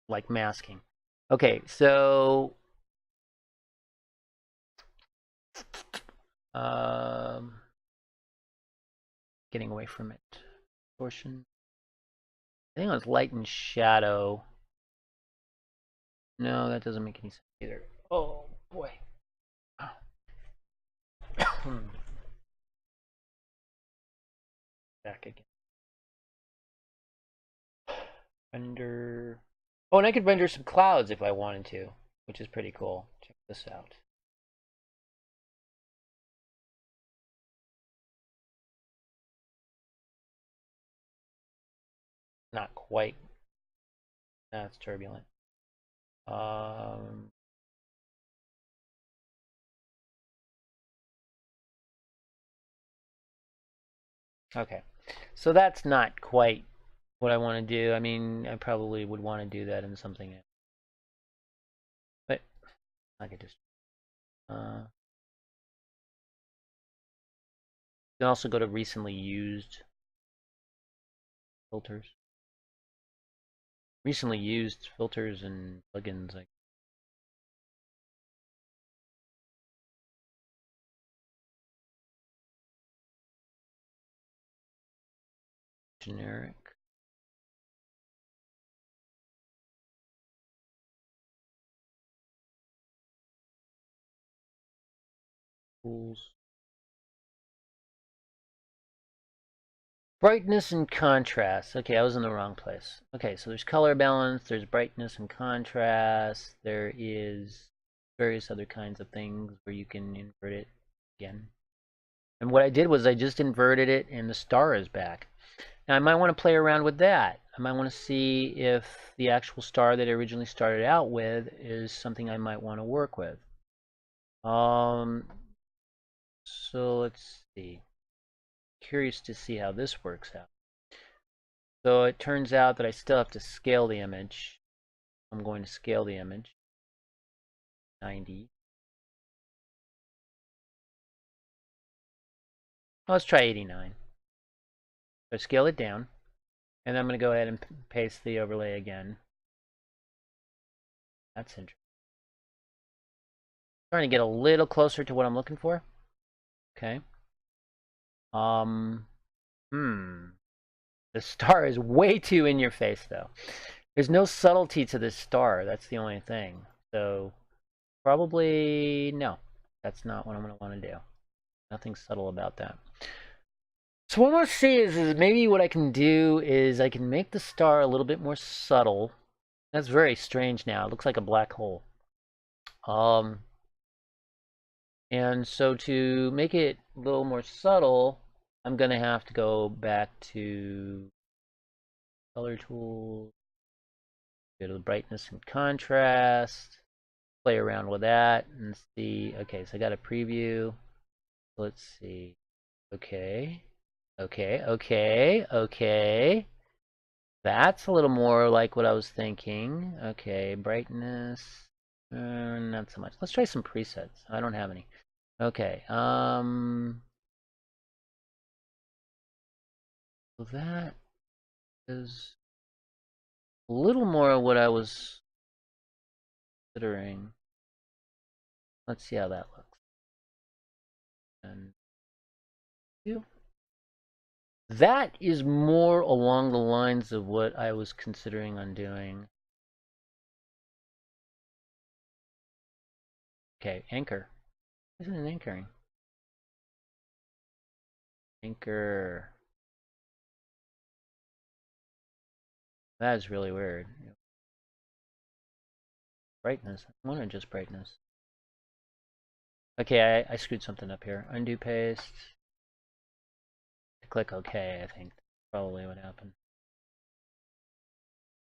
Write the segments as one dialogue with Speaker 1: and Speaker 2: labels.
Speaker 1: like masking. Okay, so getting away from it. Portion. I think it was light and shadow. No, that doesn't make any sense either. Oh boy. Back again. Render. Oh, and I could render some clouds if I wanted to, which is pretty cool. Check this out. Not quite. That's turbulent. Okay, so that's not quite what I want to do. I mean, I probably would want to do that in something else. But I could just. You can also go to recently used filters. Recently used filters and plugins like generic. Tools. Brightness and contrast. Okay, I was in the wrong place. Okay, so there's color balance, there's brightness and contrast, there is various other kinds of things where you can invert it again. And what I did was I just inverted it and the star is back. Now I might want to play around with that. I might want to see if the actual star that I originally started out with is something I might want to work with. So let's see. Curious to see how this works out. So it turns out that I still have to scale the image. I'm going to scale the image. 90. Let's try 89. So scale it down. And I'm going to go ahead and paste the overlay again. That's interesting. Trying to get a little closer to what I'm looking for. Okay. The star is way too in your face though. There's no subtlety to this star. That's the only thing. So probably no. That's not what I'm going to want to do. Nothing subtle about that. So what I want to see is maybe what I can do is I can make the star a little bit more subtle. That's very strange now. It looks like a black hole. And so to make it a little more subtle, I'm going to have to go back to color tools, go to the brightness and contrast, play around with that and see. Okay, so I got a preview. Let's see. Okay. Okay. That's a little more like what I was thinking. Okay, brightness. Not so much. Let's try some presets. I don't have any. Okay. So that is a little more of what I was considering. Let's see how that looks. And that is more along the lines of what I was considering on doing. Okay, anchor. Isn't it anchoring? Anchor. That is really weird. Brightness. I want to just brightness. Okay, I screwed something up here. Undo paste. Click OK, I think. Probably what happened.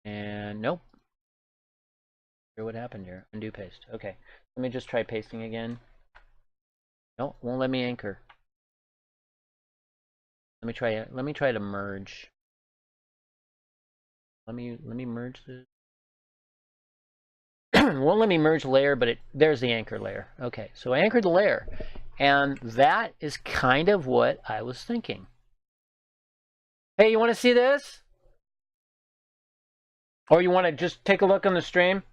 Speaker 1: And nope. Hear what happened here. Undo paste. Okay. Let me just try pasting again. Nope, won't let me anchor. Let me try it. Let me try to merge. Let me merge this. Won't let me merge layer, but there's the anchor layer. Okay, so I anchored the layer, and that is kind of what I was thinking. Hey, you want to see this? Or you want to just take a look on the stream?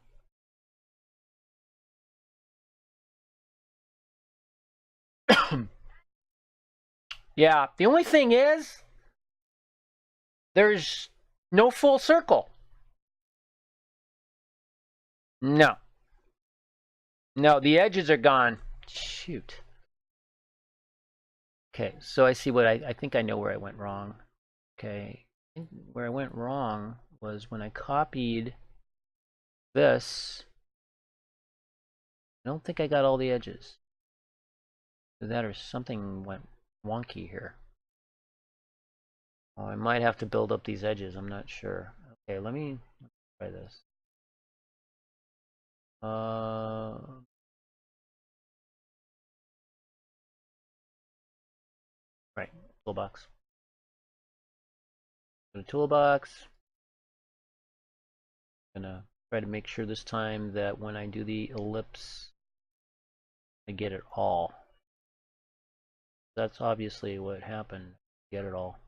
Speaker 1: Yeah, the only thing is, there's no full circle. No. No, the edges are gone. Shoot. Okay, so I see what I think I know where I went wrong. Okay, where I went wrong was when I copied this. I don't think I got all the edges. That or something went wonky here. Oh, I might have to build up these edges. I'm not sure. Okay, let me try this. Right, toolbox. Go to toolbox. I'm gonna try to make sure this time that when I do the ellipse, I get it all. That's obviously what happened. Get it all.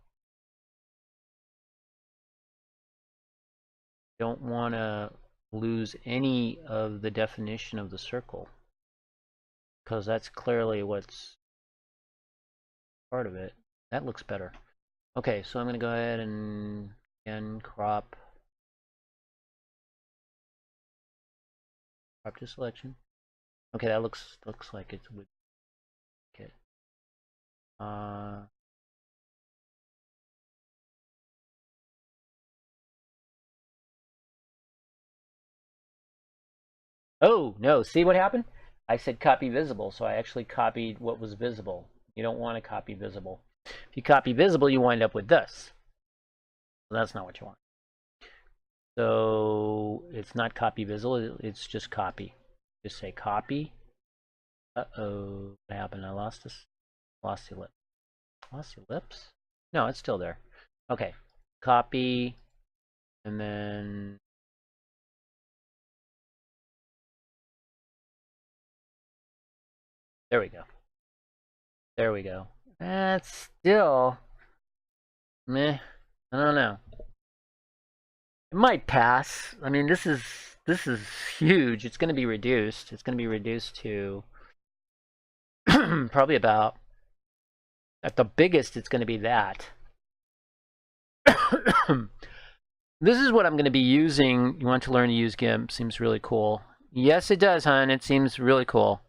Speaker 1: Don't want to lose any of the definition of the circle, because that's clearly what's part of it. That looks better. Okay, so I'm going to go ahead and again crop to selection. Okay, that looks like it's with it. Oh no! See what happened? I said copy visible, so I actually copied what was visible. You don't want to copy visible. If you copy visible, you wind up with this. So that's not what you want. So it's not copy visible, it's just copy. Just say copy. Uh-oh, what happened? I lost this. Lost the ellipse. Lost the ellipse? No, it's still there. Okay, copy, and then there we go. There we go. That's still meh. I don't know. It might pass. I mean, this is huge. It's going to be reduced. It's going to be reduced to probably about, at the biggest, it's going to be that. This is what I'm going to be using. You want to learn to use GIMP. Seems really cool. Yes, it does, hon. It seems really cool.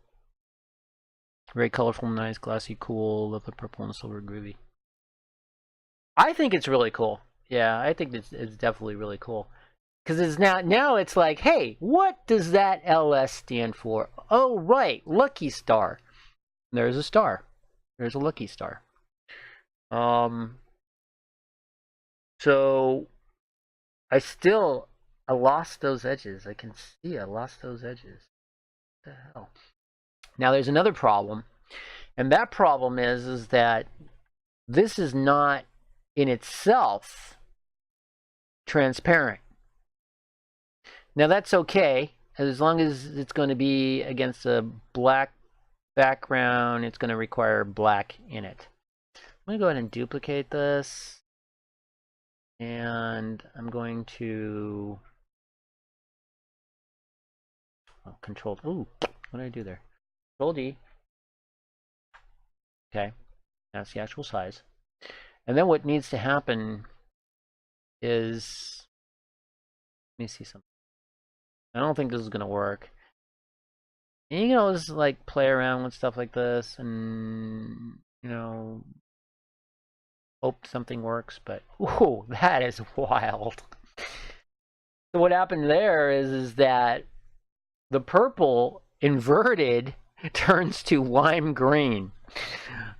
Speaker 1: Very colorful, nice, glossy, cool. Love the purple and silver, groovy. I think it's really cool. Yeah, I think it's definitely really cool. Because it's now it's like, hey, what does that LS stand for? Oh, right, Lucky Star. There's a star. There's a Lucky Star. So I lost those edges. I can see I lost those edges. What the hell? Now there's another problem, and that problem is that this is not in itself transparent. Now that's okay, as long as it's going to be against a black background, it's going to require black in it. I'm going to go ahead and duplicate this, and I'm going to Control. Ooh, what did I do there? Control D. Okay, that's the actual size. And then what needs to happen is, let me see something. I don't think this is going to work. And you can always like play around with stuff like this and, you know, hope something works, but ooh, that is wild. So what happened there is that the purple inverted turns to lime green.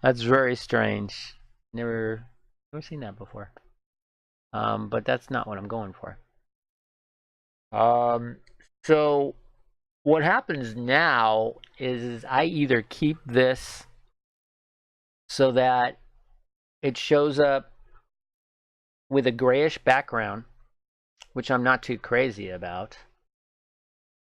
Speaker 1: That's very strange. Never seen that before. But that's not what I'm going for. So what happens now is I either keep this so that it shows up with a grayish background, which I'm not too crazy about,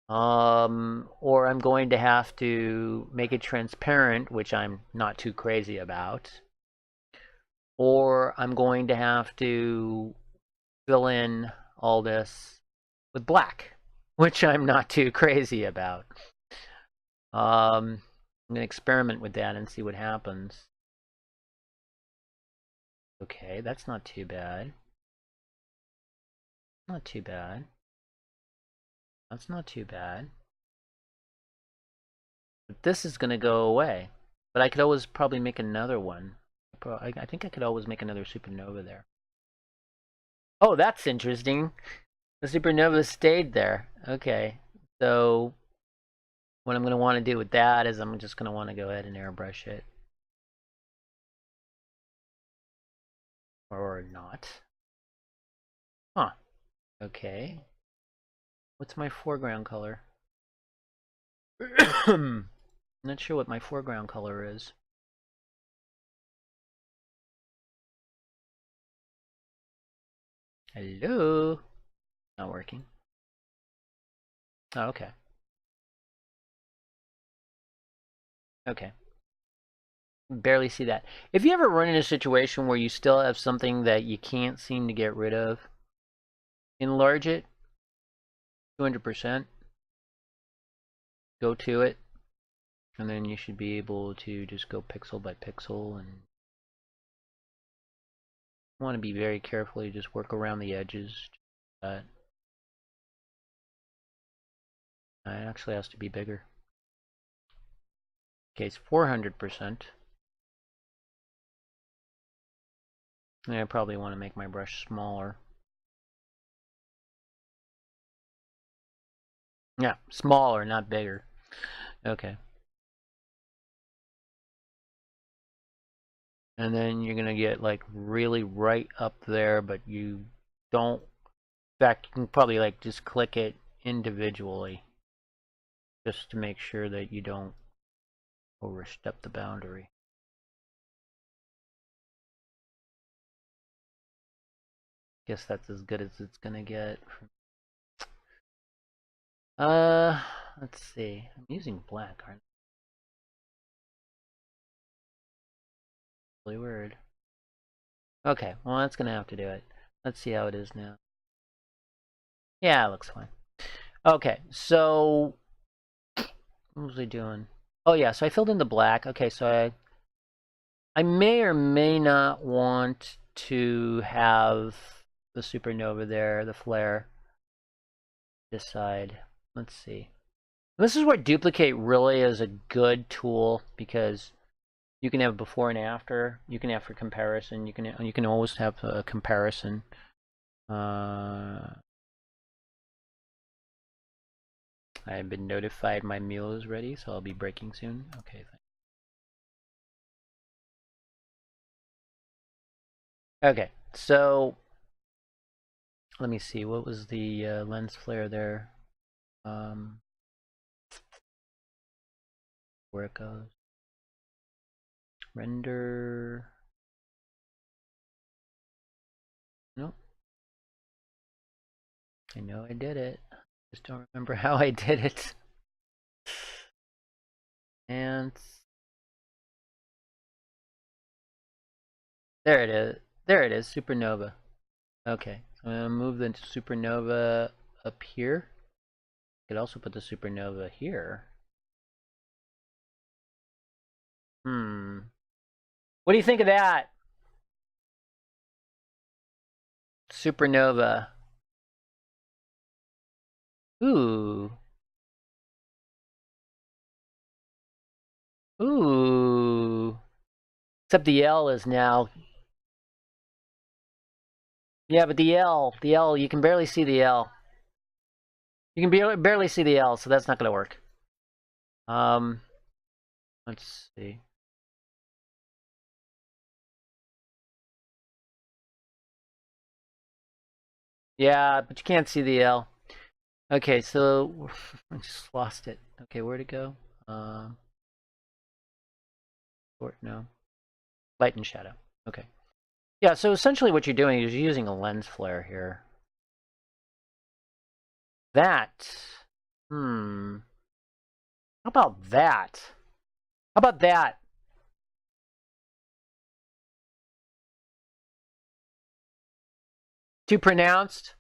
Speaker 1: or I'm going to have to make it transparent, which I'm not too crazy about, or I'm going to have to fill in all this with black, which I'm not too crazy about. I'm going to experiment with that and see what happens. Okay, that's not too bad. Not too bad. That's not too bad. But this is going to go away. But I could always probably make another one. I think I could always make another supernova there. Oh, that's interesting. The supernova stayed there. Okay. So what I'm going to want to do with that is I'm just going to want to go ahead and airbrush it. Or not. Huh. Okay. What's my foreground color? I'm not sure what my foreground color is. Hello? Not working. Oh, okay. Okay. Barely see that. If you ever run in a situation where you still have something that you can't seem to get rid of, enlarge it 200%. Go to it. And then you should be able to just go pixel by pixel, and you want to be very careful. You just work around the edges. It actually has to be bigger. Okay, it's 400%. And I probably want to make my brush smaller. Yeah, smaller, not bigger. Okay. And then you're going to get like really right up there, but you don't. In fact, you can probably like just click it individually just to make sure that you don't overstep the boundary. Guess that's as good as it's going to get. Let's see. I'm using black, aren't I? Really weird. Okay, well that's gonna have to do it. Let's see how it is now. Yeah, it looks fine. Okay, so what was I doing? Oh yeah, so I filled in the black. Okay, so I may or may not want to have the supernova there, the flare. This side. Let's see. This is where duplicate really is a good tool, because you can have before and after. You can have for comparison. You can always have a comparison. I've been notified my meal is ready, so I'll be breaking soon. Okay, thanks. Okay, so let me see. What was the lens flare there? Where it goes? Render. Nope. I know I did it. Just don't remember how I did it. And there it is. There it is. Supernova. Okay, so I'm gonna move the supernova up here. I could also put the supernova here. What do you think of that? Supernova. Ooh. Ooh. Except the L is now. Yeah, but the L, you can barely see the L. You can barely see the L, so that's not going to work. Let's see. Yeah, but you can't see the L. Okay, so I just lost it. Okay, where'd it go? No. Light and shadow. Okay. Yeah, so essentially what you're doing is you're using a lens flare here. That. How about that? How about that? Too pronounced?